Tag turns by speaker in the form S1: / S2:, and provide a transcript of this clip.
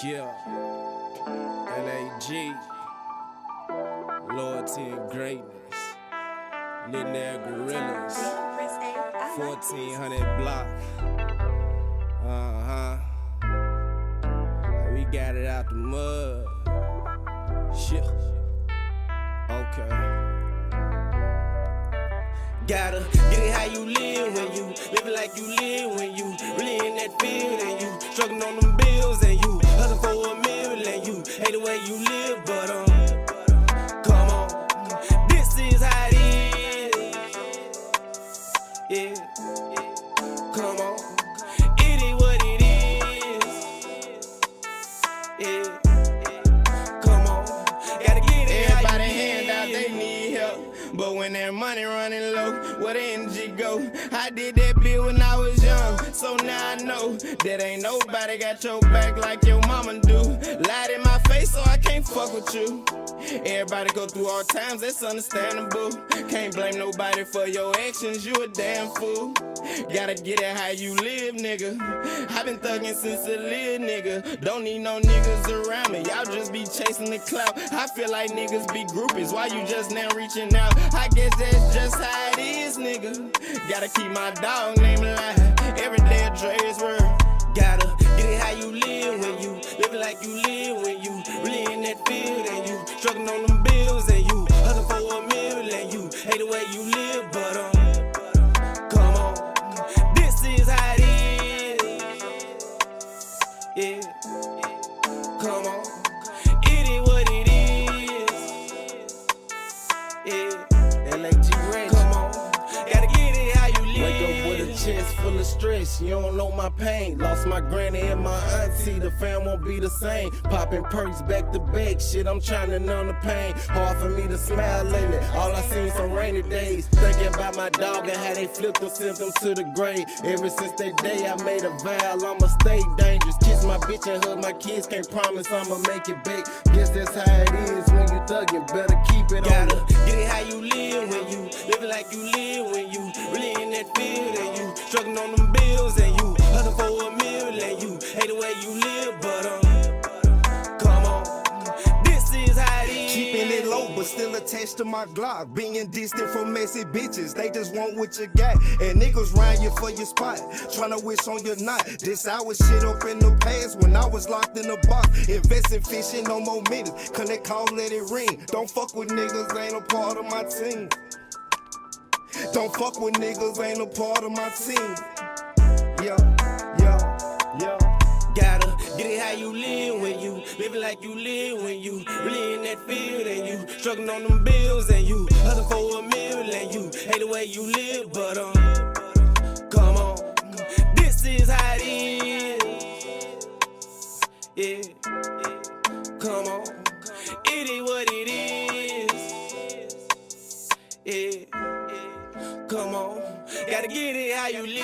S1: Yeah, L.A.G, Loyalty&Greatness, Little Gorillas, 1400 block. We got it out the mud. Shit. Okay. Gotta get it how you live when you living like you live, when you really in that field and you struggling on them bills and you hustling for a meal and you hate the way you live, but come on, this is how it is. Yeah, come on, it is what it is. Yeah, come on, gotta get it.
S2: Everybody hand out, they need help. But when that money running low, where the energy go? I did that bit when I was young, so now I know that ain't nobody got your back like your mama do. Lied in my face, so I can't fuck with you. Everybody go through hard times, that's understandable. Can't blame nobody for your actions, you a damn fool. Gotta get it how you live, nigga. I been thuggin' since a little nigga. Don't need no niggas around me, y'all just be chasing the clout. I feel like niggas be groupies, why you just now reaching out? I guess that's just how it is, nigga. Gotta keep my dog name alive, every day a Dre's word.
S1: Gotta get it how you live when you living like you live, when you really in that field and you struggling on them bills and you hustling for a meal and you hate the way you live, but come on, this is how it is. Yeah, come on, it is what it is. Yeah, L.A.G. Ratchet. Come on, gotta get it how you live.
S3: Wake up with a chest full of stress, you don't know my pain. Lost my granny and my auntie, the fam won't be the same. Popping perks back to back, shit, I'm trying to numb the pain. Hard for me to smile lately, all I seen some rainy days. Thinking about my dog and how they flipped them, sent them to the grave. Ever since that day I made a vow, I'ma stay dangerous. Kiss my bitch and hug my kids, can't promise I'ma make it big. Guess that's how it is when you thuggin', better keep it on.
S1: Gotta get it how you live when you living like you live, when you really in that field and you struggling on them bills and you hustling for a meal and you hate the way you live, but come on, this is how it is.
S4: Keeping it low, but still attached to my Glock. Being distant from messy bitches, they just want what you got. And niggas round you for your spot, tryna wish on your knot. This our shit up in the past when I was locked in a box. Invest in fishing, no more minutes. Collect call, let it ring. Don't fuck with niggas, ain't a part of my team. Don't fuck with niggas, ain't a part of my team. Yeah.
S1: Gotta get it how you live when you living like you live, when you really in that field and you struggling on them bills and you hustling for a meal and you hate the way you live, but come on, this is how it is. Yeah, come on, it is what it is. Yeah, come on, gotta get it how you live.